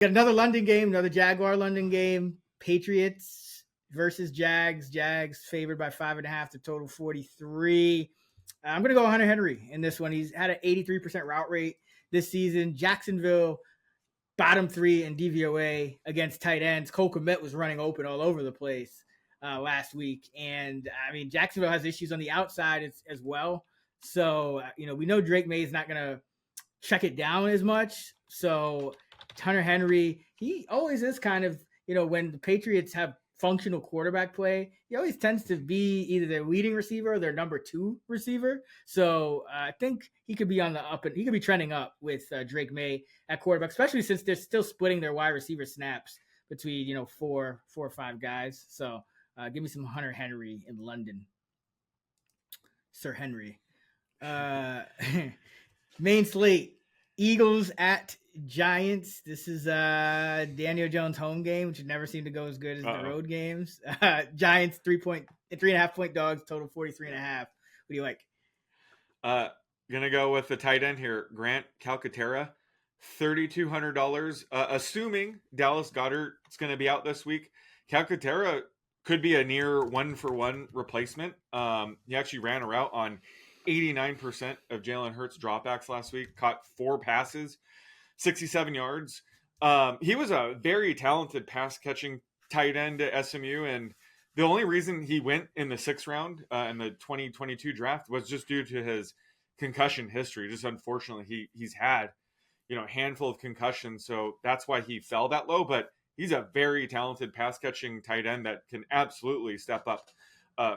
Got another London game, another Jaguar London game. Patriots versus Jags. Jags favored by 5.5 to total 43. I'm going to go Hunter Henry in this one. He's had an 83% route rate this season. Jacksonville, bottom 3 in DVOA against tight ends. Cole Kmet was running open all over the place last week. And, I mean, Jacksonville has issues on the outside as well. So, we know Drake May is not going to check it down as much. So, Hunter Henry, he always is kind of, when the Patriots have functional quarterback play, he always tends to be either their leading receiver or their number 2 receiver. So I think he could be on the up, and he could be trending up with Drake May at quarterback, especially since they're still splitting their wide receiver snaps between, 4 or 5 guys. So give me some Hunter Henry in London. Sir Henry. Main slate, Eagles at Giants. This is Daniel Jones' home game, which never seemed to go as good as the road games. Giants 3.5 point dogs, total 43.5. What do you like? Gonna go with the tight end here, Grant Calcaterra, $3,200. Assuming Dallas Goedert is going to be out this week, Calcaterra could be a near 1-for-1 replacement. He actually ran a route on 89% of Jalen Hurts dropbacks last week, caught 4 passes, 67 yards. He was a very talented pass-catching tight end at SMU, and the only reason he went in the 6th round in the 2022 draft was just due to his concussion history. Just unfortunately, he's had a handful of concussions, so that's why he fell that low. But he's a very talented pass-catching tight end that can absolutely step up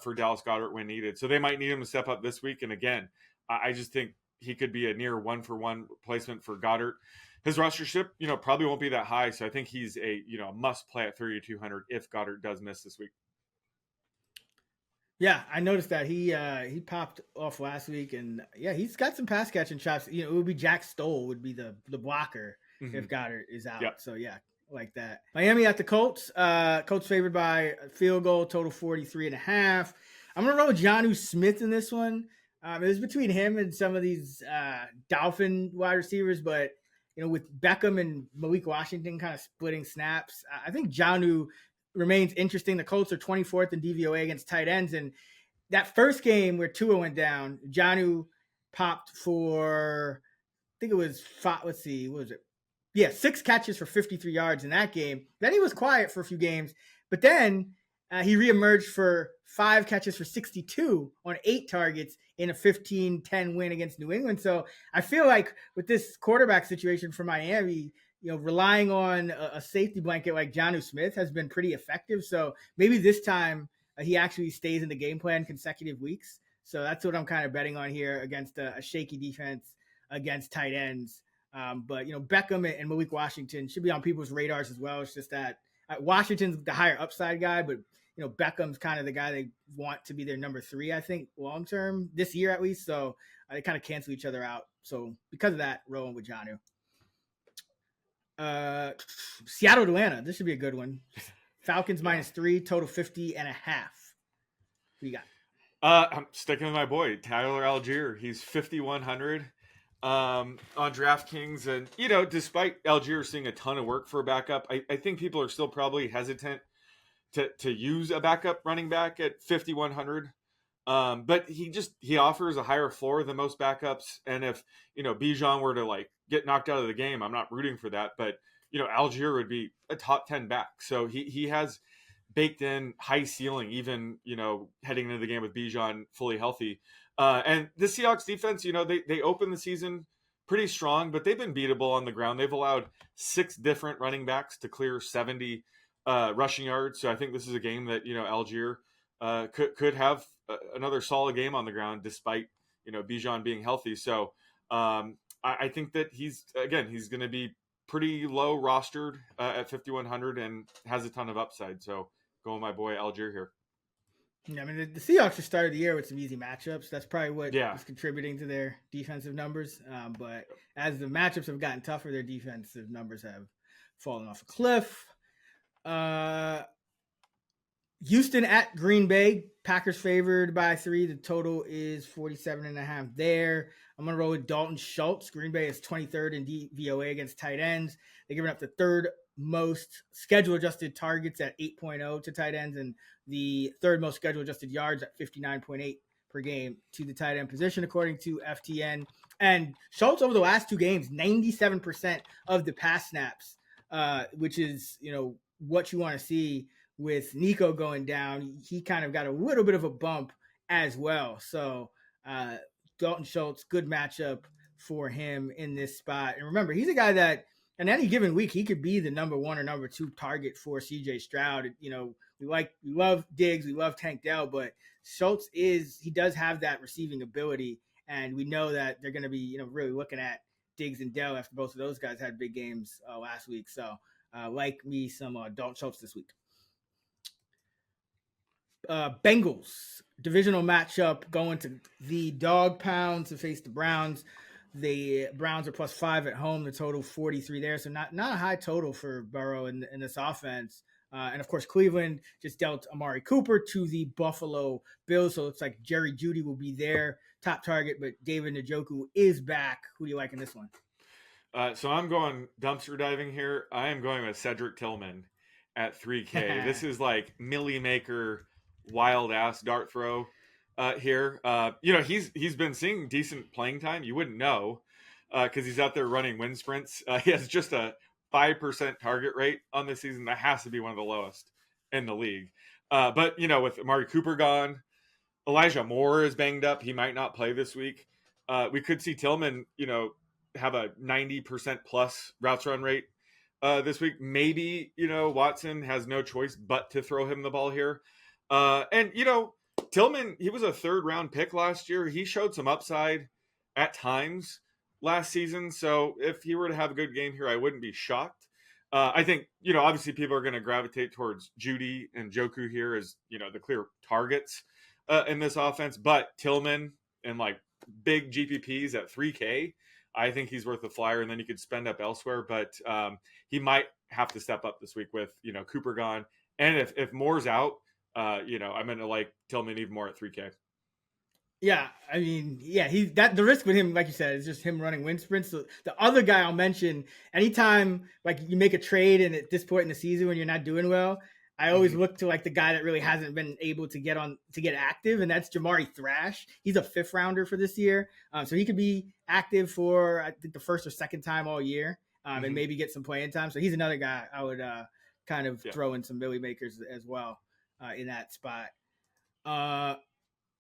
for Dallas Goedert when needed. So they might need him to step up this week. And again, I just think he could be a near 1-for-1 replacement for Goedert. His rostership, probably won't be that high. So I think he's a must play at 3,200 if Goedert does miss this week. Yeah, I noticed that he popped off last week, and yeah, he's got some pass catching chops. It would be Jack Stoll would be the blocker if Goedert is out. Yep. So yeah, like that. Miami at the Colts. Colts favored by a field goal, total 43.5. I'm gonna roll with Jonnu Smith in this one. It was between him and some of these Dolphin wide receivers, but with Beckham and Malik Washington kind of splitting snaps, I think Jonnu remains interesting. The Colts are 24th in DVOA against tight ends, and that first game where Tua went down, Jonnu popped for, I think it was 5, let's see, what was it? Yeah, 6 catches for 53 yards in that game. Then he was quiet for a few games, but then he reemerged for 5 catches for 62 on 8 targets in a 15-10 win against New England. So I feel like with this quarterback situation for Miami, relying on a safety blanket like Jonnu Smith has been pretty effective. So maybe this time he actually stays in the game plan consecutive weeks. So that's what I'm kind of betting on here against a shaky defense against tight ends. But Beckham and Malik Washington should be on people's radars as well. It's just that Washington's the higher upside guy, but Beckham's kind of the guy they want to be their number 3, I think, long term this year at least. So they kind of cancel each other out. So because of that, rolling with Jonnu. Seattle Atlanta. This should be a good one. Falcons -3, total 50.5. What you got? I'm sticking with my boy Tyler Algier. He's 5,100 on DraftKings, and despite Algier seeing a ton of work for a backup, I think people are still probably hesitant to use a backup running back at 5,100. But he offers a higher floor than most backups, and if Bijan were to get knocked out of the game, I'm not rooting for that, but Algier would be a top 10 back. So he has baked in high ceiling, even heading into the game with Bijan fully healthy. And the Seahawks defense, they opened the season pretty strong, but they've been beatable on the ground. They've allowed 6 different running backs to clear 70 rushing yards. So I think this is a game that Algier could have another solid game on the ground despite Bijan being healthy. So I think that he's going to be pretty low rostered at 5,100 and has a ton of upside. So go with my boy Algier here. Yeah, I mean, the Seahawks just started the year with some easy matchups. That's probably what is contributing to their defensive numbers. But as the matchups have gotten tougher, their defensive numbers have fallen off a cliff. Houston at Green Bay. Packers favored by 3. The total is 47.5 there. I'm going to roll with Dalton Schultz. Green Bay is 23rd in DVOA against tight ends. They're giving up the third most schedule adjusted targets at 8.0 to tight ends and the third most schedule adjusted yards at 59.8 per game to the tight end position, according to FTN. And Schultz over the last 2 games, 97% of the pass snaps, which is, what you want to see. With Nico going down, he kind of got a little bit of a bump as well. So Dalton Schultz, good matchup for him in this spot. And remember, he's a guy that in any given week, he could be the number 1 or number 2 target for CJ Stroud. We love Diggs, we love Tank Dell, but Schultz he does have that receiving ability. And we know that they're going to be, really looking at Diggs and Dell after both of those guys had big games last week. So like me some Dalton Schultz this week. Bengals divisional matchup going to the Dog Pound to face the Browns. The Browns are +5 at home. The total 43 there, so not a high total for Burrow in this offense. And of course, Cleveland just dealt Amari Cooper to the Buffalo Bills, so it's like Jerry Jeudy will be their top target, but David Njoku is back. Who do you like in this one? So I'm going dumpster diving here. I am going with Cedric Tillman at 3K. This is like Millie Maker wild ass dart throw here. He's been seeing decent playing time. You wouldn't know because he's out there running wind sprints. He has just a 5% target rate on this season. That has to be one of the lowest in the league. But with Amari Cooper gone, Elijah Moore is banged up. He might not play this week. We could see Tillman, have a 90% plus routes run rate this week. Maybe, Watson has no choice but to throw him the ball here. And Tillman, he was a 3rd round pick last year. He showed some upside at times last season. So if he were to have a good game here, I wouldn't be shocked. I think, obviously people are going to gravitate towards Jeudy and Njoku here as, the clear targets in this offense. But Tillman and like big GPPs at 3K, I think he's worth a flyer, and then you could spend up elsewhere. But he might have to step up this week with, Cooper gone. And if Moore's out, I'm going to like Tillman even more at 3K. Yeah, I mean, the risk with him, like you said, is just him running wind sprints. So the other guy I'll mention, anytime like you make a trade and at this point in the season when you're not doing well, I always look to like the guy that really hasn't been able to get active, and that's Jamari Thrash. He's a 5th rounder for this year, so he could be active for I think the 1st or 2nd time all year, and maybe get some playing time. So he's another guy I would kind of throw in some Millie makers as well in that spot.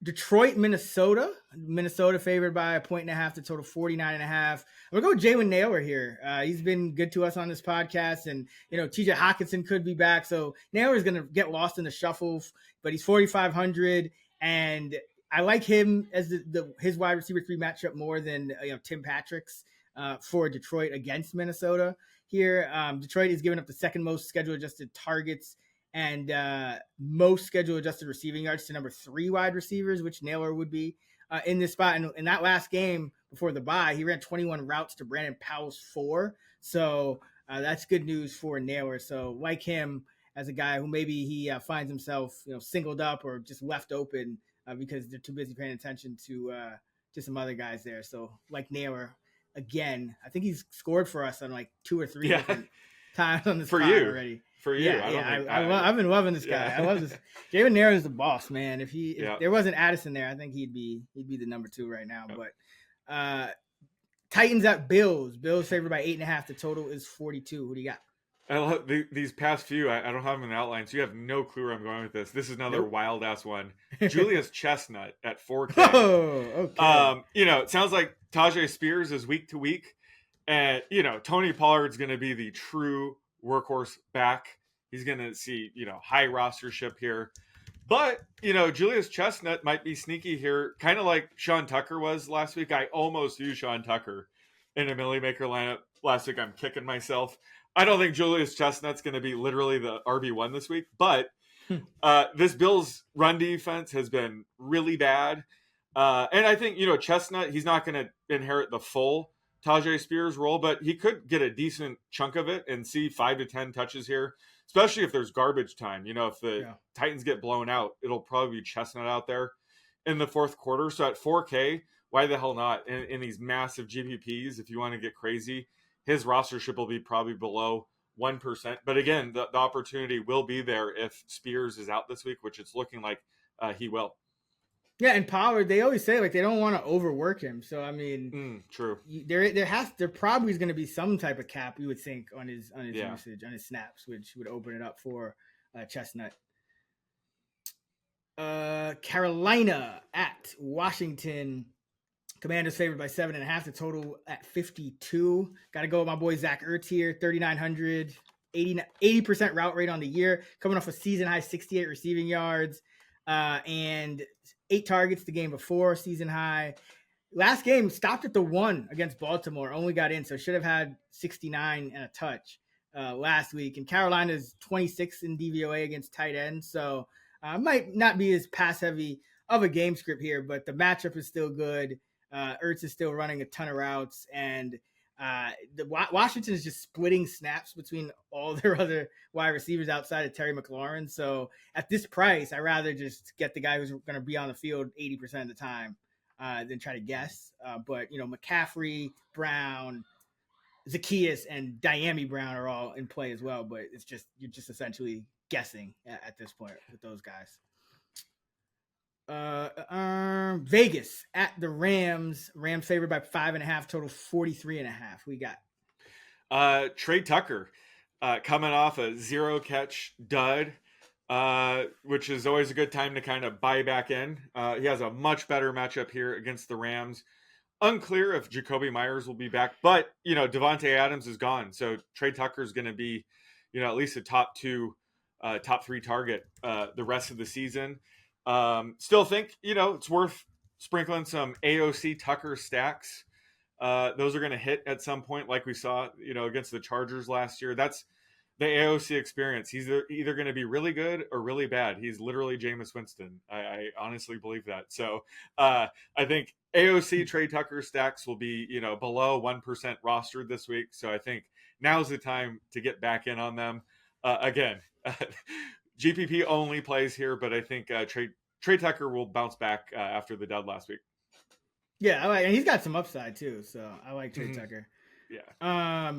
Detroit, Minnesota. Minnesota favored by 1.5 to total 49.5. I'm gonna go with Jalen Naylor here. He's been good to us on this podcast, and TJ Hawkinson could be back, so Naylor is gonna get lost in the shuffle. But he's 4,500, and I like him as his wide receiver 3 matchup more than Tim Patrick's for Detroit against Minnesota. Here, Detroit is giving up the 2nd most schedule adjusted targets and most schedule adjusted receiving yards to number 3 wide receivers, which Naylor would be in this spot. And in that last game before the bye, he ran 21 routes to Brandon Powell's 4. So that's good news for Naylor. So like him as a guy who maybe he finds himself singled up or just left open because they're too busy paying attention to some other guys there. So like Naylor again, I think he's scored for us on like 2 or 3 different times on this pod already. For you, I've been loving this guy. I love this. Jalen Naylor is the boss, man. If there wasn't Addison there, I think he'd be the number 2 right now. Yep. But Titans at Bills. Bills favored by 8.5. The total is 42. Who do you got? I love these past few. I don't have them in the outline, so you have no clue where I'm going with this. This is another wild ass one. Julius Chestnut at 4K. Oh, okay. It sounds like Tajay Spears is week to week, and Tony Pollard's going to be the true workhorse back. He's going to see, high rostership here. But, Julius Chestnut might be sneaky here, kind of like Sean Tucker was last week. I almost used Sean Tucker in a Millie Maker lineup last week. I'm kicking myself. I don't think Julius Chestnut's going to be literally the RB1 this week, but this Bills run defense has been really bad. And I think, Chestnut, he's not going to inherit the full Tajay Spears' role, but he could get a decent chunk of it and see 5 to 10 touches here, especially if there's garbage time. If the Titans get blown out, it'll probably be Chestnut out there in the fourth quarter. So at 4K, why the hell not? In these massive GPPs, if you want to get crazy, his rostership will be probably below 1%. But again, the opportunity will be there if Spears is out this week, which it's looking like he will. Yeah, and Pollard, they always say they don't want to overwork him. So I mean, true. There probably is going to be some type of cap, you would think, on his usage, on his snaps, which would open it up for Chestnut. Carolina at Washington. Commanders favored by 7.5. The total at 52. Got to go with my boy Zach Ertz here, 3,900, 80% route rate on the year, coming off a season high 68 receiving yards, and 8 targets the game before, season high. Last game stopped at the 1 against Baltimore, only got in, so should have had 69 and a touch last week. And Carolina's 26 in DVOA against tight ends, so might not be as pass heavy of a game script here, but the matchup is still good. Ertz is still running a ton of routes, and Washington is just splitting snaps between all their other wide receivers outside of Terry McLaurin. So at this price, I'd rather just get the guy who's going to be on the field 80% of the time than try to guess. But McCaffrey, Brown, Zacchaeus, and Diami Brown are all in play as well. But you're just essentially guessing at this point with those guys. Vegas at the Rams. Rams favored by 5.5. Total 43.5. We got Trey Tucker coming off a 0 catch dud, which is always a good time to kind of buy back in. He has a much better matchup here against the Rams. Unclear if Jacoby Myers will be back, but Devontae Adams is gone, so Trey Tucker is going to be at least a top 3 target the rest of the season. Still think, it's worth sprinkling some AOC Tucker stacks. Those are going to hit at some point, like we saw, against the Chargers last year. That's the AOC experience. He's either going to be really good or really bad. He's literally Jameis Winston. I honestly believe that. So I think AOC Trey Tucker stacks will be, below 1% rostered this week. So I think now's the time to get back in on them. Again, GPP only plays here, but I think Trey Tucker will bounce back after the dud last week. Yeah, and he's got some upside too, so I like Trey Tucker. Yeah.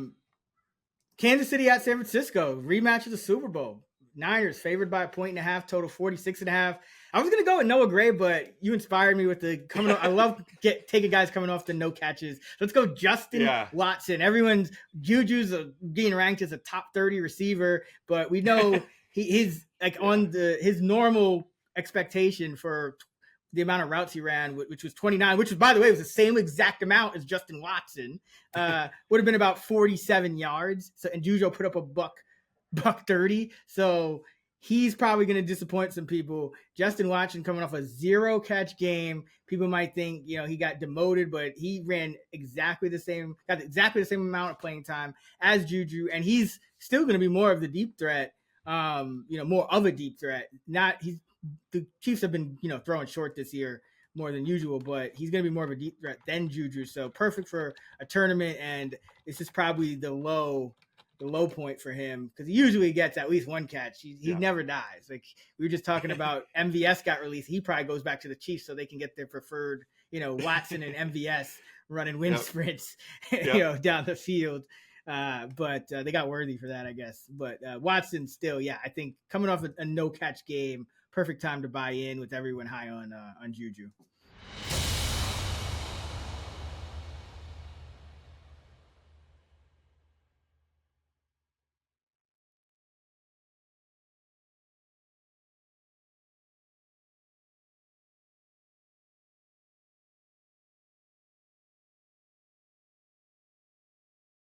Kansas City at San Francisco, rematch of the Super Bowl. Niners favored by 1.5, total 46.5. I was gonna go with Noah Gray, but you inspired me with the coming off. I love taking guys coming off the no catches. Let's go Justin Watson. Everyone's Juju's being ranked as a top 30 receiver, but we know he's on his normal expectation for the amount of routes he ran, which was 29, which was, by the way, was the same exact amount as Justin Watson, would have been about 47 yards. So, and Juju put up a buck 30. So he's probably going to disappoint some people. Justin Watson coming off a 0 catch game. People might think, he got demoted, but he got exactly the same amount of playing time as Juju. And he's still going to be more of the deep threat, more of a deep threat. The Chiefs have been, throwing short this year more than usual, but he's going to be more of a deep threat than Juju. So perfect for a tournament. And this is probably the low point for him, because he usually gets at least 1 catch. He never dies. Like we were just talking about, MVS got released. He probably goes back to the Chiefs so they can get their preferred, Watson and MVS running wind sprints, down the field. But they got Worthy for that, I guess. But Watson still, I think coming off a no catch game, perfect time to buy in with everyone high on Juju.